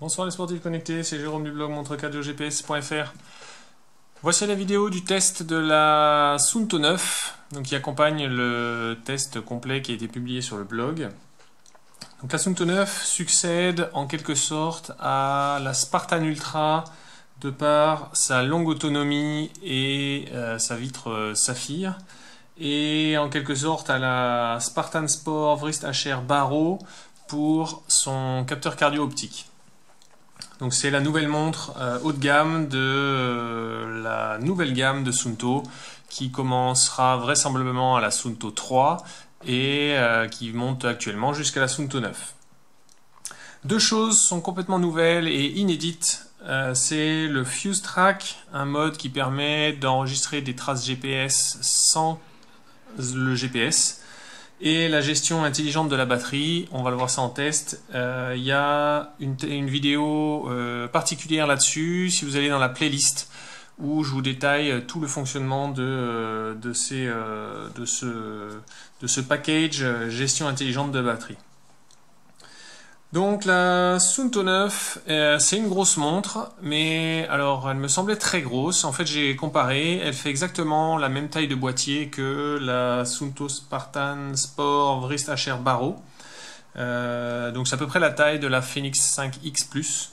Bonsoir les sportifs connectés, c'est Jérôme du blog montre4gps.fr. Voici la vidéo du test de la Suunto 9, donc qui accompagne le test complet qui a été publié sur le blog. Donc la Suunto 9 succède en quelque sorte à la Spartan Ultra de par sa longue autonomie et sa vitre saphir, et en quelque sorte à la Spartan Sport Wrist HR Barrow pour son capteur cardio optique. Donc c'est la nouvelle montre haut de gamme de la nouvelle gamme de Suunto qui commencera vraisemblablement à la Suunto 3 et qui monte actuellement jusqu'à la Suunto 9. Deux choses sont complètement nouvelles et inédites. C'est le Fuse Track, un mode qui permet d'enregistrer des traces GPS sans le GPS. Et la gestion intelligente de la batterie, on va le voir ça en test. Il y a une vidéo particulière là-dessus, si vous allez dans la playlist, où je vous détaille tout le fonctionnement de ce package gestion intelligente de batterie. Donc la Suunto 9, c'est une grosse montre, mais alors elle me semblait très grosse. En fait j'ai comparé, elle fait exactement la même taille de boîtier que la Suunto Spartan Sport Wrist HR Barrow. Donc c'est à peu près la taille de la Phoenix 5X Plus.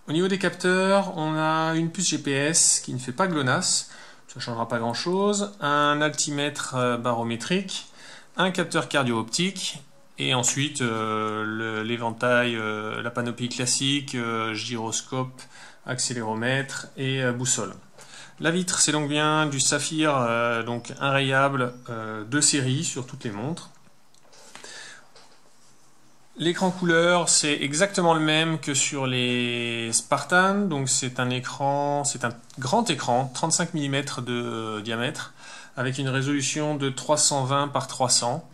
Au niveau des capteurs, on a une puce GPS qui ne fait pas GLONASS, ça ne changera pas grand chose, un altimètre barométrique, un capteur cardio optique, et ensuite l'éventail, la panoplie classique, gyroscope, accéléromètre et boussole. La vitre, c'est donc bien du saphir, donc inrayable de série sur toutes les montres. L'écran couleur, c'est exactement le même que sur les Spartan, donc c'est un grand écran, 35 mm de diamètre, avec une résolution de 320 par 300.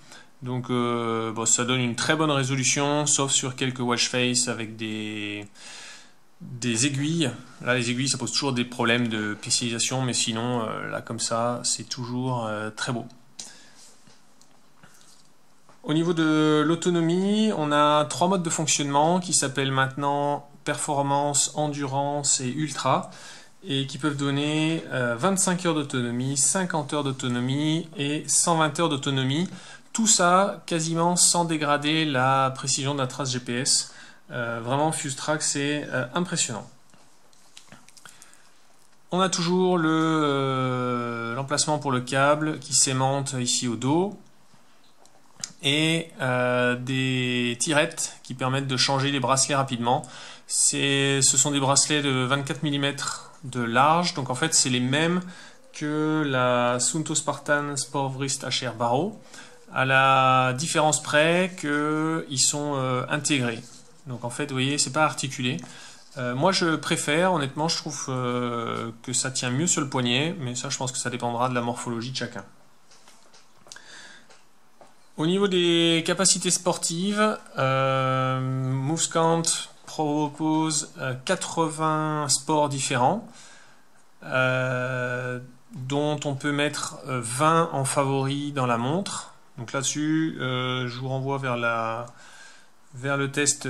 Donc bon, ça donne une très bonne résolution, sauf sur quelques watch face avec des aiguilles. Là, les aiguilles, ça pose toujours des problèmes de pixelisation, mais sinon, là, comme ça, c'est toujours très beau. Au niveau de l'autonomie, on a trois modes de fonctionnement qui s'appellent maintenant Performance, Endurance et Ultra, et qui peuvent donner 25 heures d'autonomie, 50 heures d'autonomie et 120 heures d'autonomie. Tout ça quasiment sans dégrader la précision de la trace GPS. Vraiment, Fuse Track, c'est impressionnant. On a toujours l'emplacement pour le câble qui s'aimante ici au dos, et des tirettes qui permettent de changer les bracelets rapidement. Ce sont des bracelets de 24 mm de large, donc en fait c'est les mêmes que la Suunto Spartan Sport Wrist HR Barrow, à la différence près qu'ils sont intégrés. Donc en fait, vous voyez, c'est pas articulé. Moi, je préfère, honnêtement, je trouve que ça tient mieux sur le poignet, mais ça, je pense que ça dépendra de la morphologie de chacun. Au niveau des capacités sportives, MovesCount propose 80 sports différents, dont on peut mettre 20 en favori dans la montre. Donc là-dessus, je vous renvoie vers le test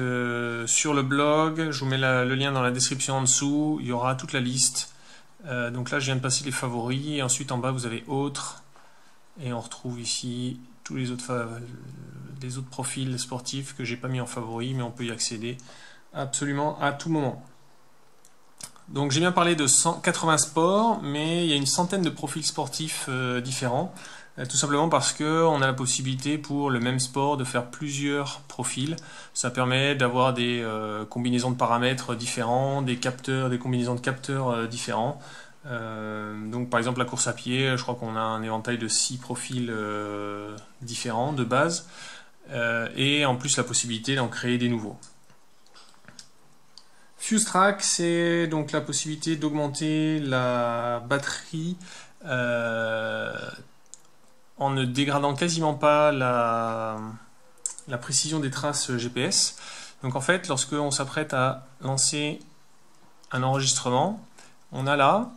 sur le blog. Je vous mets le lien dans la description en dessous. Il y aura toute la liste. Donc là, je viens de passer les favoris. Et ensuite, en bas, vous avez autres. Et on retrouve ici tous les autres profils sportifs que j'ai pas mis en favoris, mais on peut y accéder absolument à tout moment. Donc j'ai bien parlé de 180 sports, mais il y a une centaine de profils sportifs différents. Tout simplement parce qu'on a la possibilité pour le même sport de faire plusieurs profils. Ça permet d'avoir des combinaisons de paramètres différents, des combinaisons de capteurs différents. Donc par exemple la course à pied, je crois qu'on a un éventail de 6 profils différents de base, et en plus la possibilité d'en créer des nouveaux. Fuse Track, c'est donc la possibilité d'augmenter la batterie en ne dégradant quasiment pas la précision des traces GPS. Donc en fait, lorsque on s'apprête à lancer un enregistrement, on a là,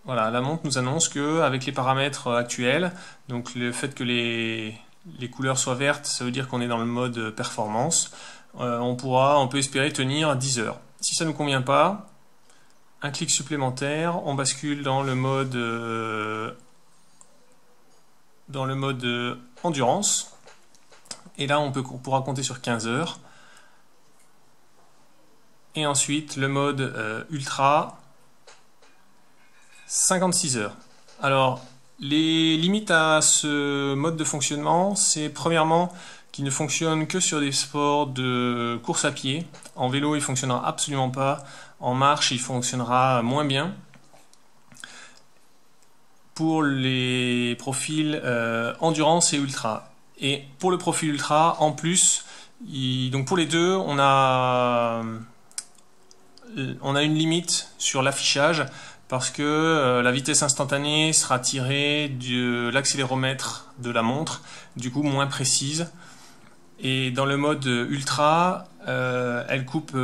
voilà, la montre nous annonce que avec les paramètres actuels, donc le fait que les les couleurs soient vertes, ça veut dire qu'on est dans le mode performance. On peut espérer tenir 10 heures. Si ça ne nous convient pas, un clic supplémentaire, on bascule dans le mode endurance. Et là, on pourra compter sur 15 heures. Et ensuite, le mode ultra, 56 heures. Alors, les limites à ce mode de fonctionnement, c'est premièrement qu'il ne fonctionne que sur des sports de course à pied. En vélo, il ne fonctionnera absolument pas. En marche, il fonctionnera moins bien. Pour les profils endurance et ultra. Et pour le profil ultra, en plus, donc pour les deux, on a une limite sur l'affichage parce que la vitesse instantanée sera tirée de l'accéléromètre de la montre, du coup moins précise. Et dans le mode ultra, elle coupe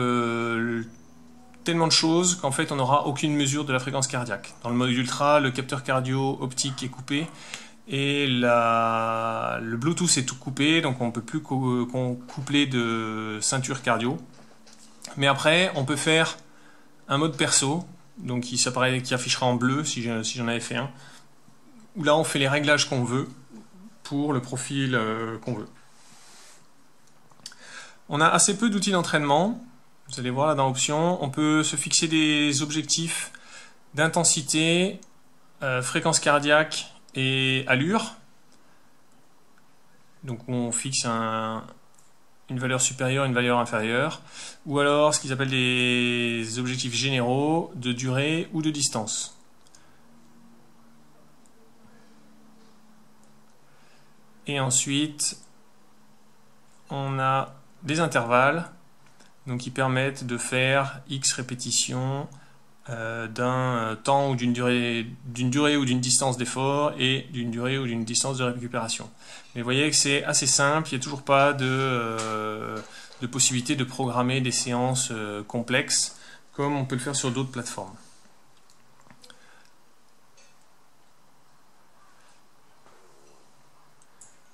tellement de choses qu'en fait on n'aura aucune mesure de la fréquence cardiaque. Dans le mode ultra, le capteur cardio optique est coupé et le Bluetooth est tout coupé, donc on ne peut plus coupler de ceinture cardio. Mais après, on peut faire un mode perso, donc qui affichera en bleu si j'en avais fait un, où là on fait les réglages qu'on veut pour le profil qu'on veut. On a assez peu d'outils d'entraînement. Vous allez voir là dans Options, on peut se fixer des objectifs d'intensité, fréquence cardiaque et allure. Donc on fixe une valeur supérieure, une valeur inférieure. Ou alors ce qu'ils appellent des objectifs généraux de durée ou de distance. Et ensuite, on a des intervalles, donc qui permettent de faire X répétitions d'un temps ou d'une durée ou d'une distance d'effort et d'une durée ou d'une distance de récupération. Mais vous voyez que c'est assez simple, il n'y a toujours pas de possibilité de programmer des séances complexes comme on peut le faire sur d'autres plateformes.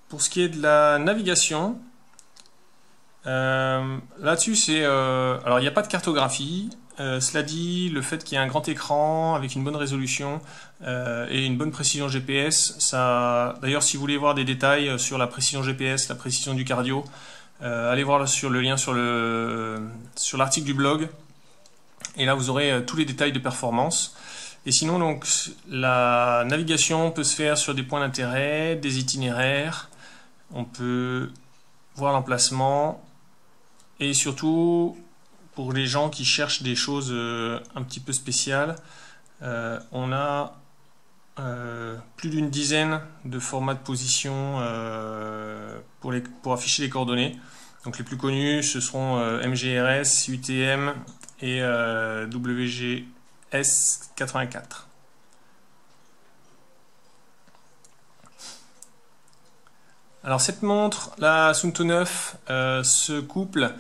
Pour ce qui est de la navigation, là-dessus, alors il n'y a pas de cartographie. Cela dit, le fait qu'il y ait un grand écran avec une bonne résolution et une bonne précision GPS, d'ailleurs, si vous voulez voir des détails sur la précision GPS, la précision du cardio, allez voir sur le lien sur l'article du blog. Et là, vous aurez tous les détails de performance. Et sinon, donc, la navigation peut se faire sur des points d'intérêt, des itinéraires. On peut voir l'emplacement. Et surtout, pour les gens qui cherchent des choses un petit peu spéciales, on a plus d'une dizaine de formats de position pour afficher les coordonnées. Donc les plus connus, ce seront MGRS, UTM et WGS84. Alors cette montre, la Suunto 9, se couple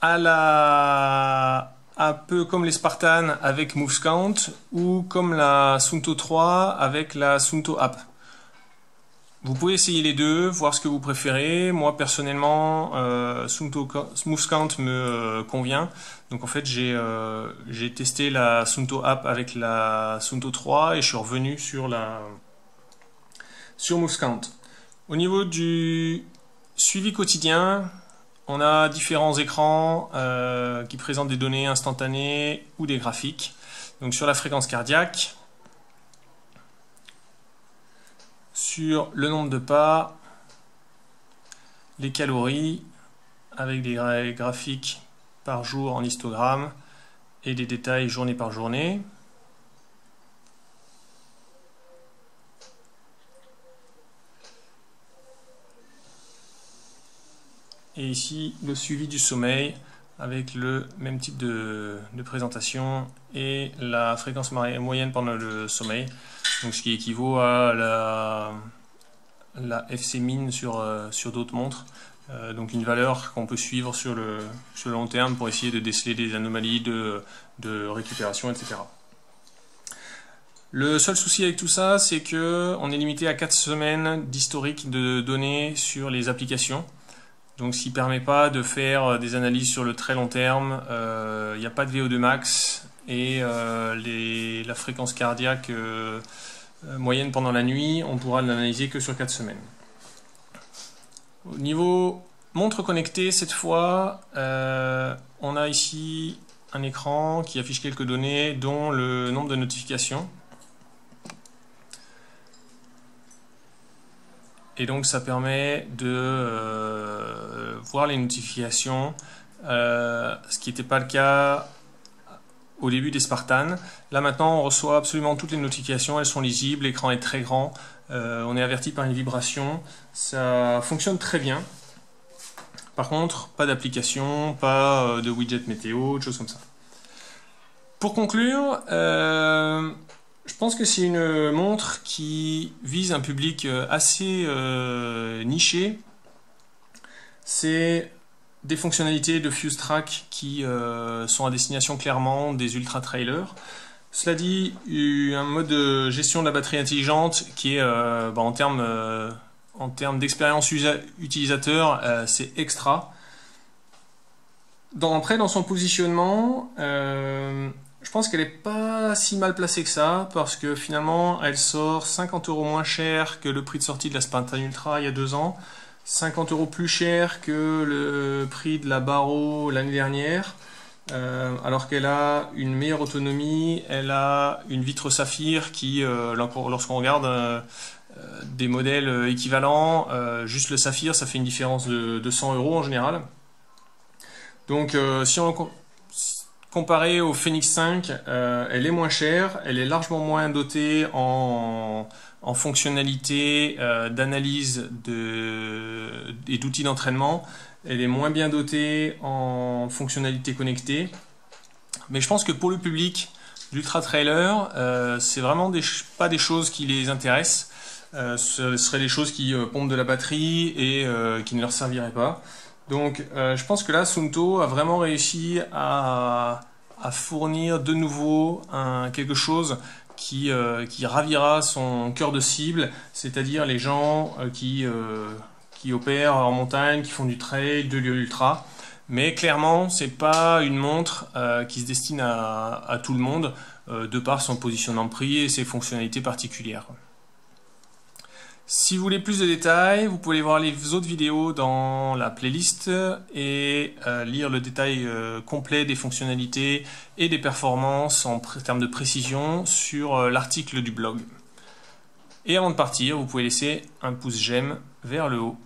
un peu comme les Spartan avec MovesCount ou comme la Suunto 3 avec la Suunto App. Vous pouvez essayer les deux, voir ce que vous préférez. Moi personnellement, MovesCount me convient. Donc en fait j'ai testé la Suunto App avec la Suunto 3 et je suis revenu sur MovesCount. Au niveau du suivi quotidien, on a différents écrans qui présentent des données instantanées ou des graphiques. Donc sur la fréquence cardiaque, sur le nombre de pas, les calories, avec des graphiques par jour en histogramme et des détails journée par journée. Et ici, le suivi du sommeil avec le même type de présentation et la fréquence moyenne pendant le sommeil. Donc, ce qui équivaut à la FC-min sur d'autres montres. Donc une valeur qu'on peut suivre sur le long terme pour essayer de déceler des anomalies de récupération, etc. Le seul souci avec tout ça, c'est que on est limité à 4 semaines d'historique de données sur les applications. Donc ce qui ne permet pas de faire des analyses sur le très long terme. Il n'y a pas de VO2 max et la fréquence cardiaque moyenne pendant la nuit, on pourra l'analyser que sur 4 semaines. Au niveau montre connectée, cette fois, on a ici un écran qui affiche quelques données, dont le nombre de notifications. Et donc ça permet de voir les notifications, ce qui n'était pas le cas au début des Spartans. Là maintenant on reçoit absolument toutes les notifications, elles sont lisibles, l'écran est très grand, on est averti par une vibration, ça fonctionne très bien. Par contre, pas d'application, pas de widget météo, de choses comme ça. Pour conclure, je pense que c'est une montre qui vise un public assez niché. C'est des fonctionnalités de Fuse Track qui sont à destination clairement des ultra trailers. Cela dit, un mode de gestion de la batterie intelligente qui est en termes d'expérience utilisateur, c'est extra. Après, dans son positionnement, je pense qu'elle n'est pas si mal placée que ça, parce que finalement, elle sort 50 € moins cher que le prix de sortie de la Spartan Ultra il y a 2 ans, 50 € plus cher que le prix de la Barrow l'année dernière, alors qu'elle a une meilleure autonomie, elle a une vitre saphir qui, lorsqu'on regarde des modèles équivalents, juste le saphir, ça fait une différence de 100 € en général. Donc si on comparé au Phoenix 5, elle est moins chère, elle est largement moins dotée en fonctionnalités d'analyse et d'outils d'entraînement, elle est moins bien dotée en fonctionnalités connectées. Mais je pense que pour le public d'ultra trailer, c'est vraiment pas des choses qui les intéressent. Ce seraient des choses qui pompent de la batterie et qui ne leur serviraient pas. Donc je pense que là, Suunto a vraiment réussi à fournir de nouveau quelque chose qui ravira son cœur de cible, c'est-à-dire les gens qui opèrent en montagne, qui font du trail, de l'ultra. Mais clairement, c'est pas une montre qui se destine à tout le monde, de par son positionnement de prix et ses fonctionnalités particulières. Si vous voulez plus de détails, vous pouvez voir les autres vidéos dans la playlist et lire le détail complet des fonctionnalités et des performances en termes de précision sur l'article du blog. Et avant de partir, vous pouvez laisser un pouce j'aime vers le haut.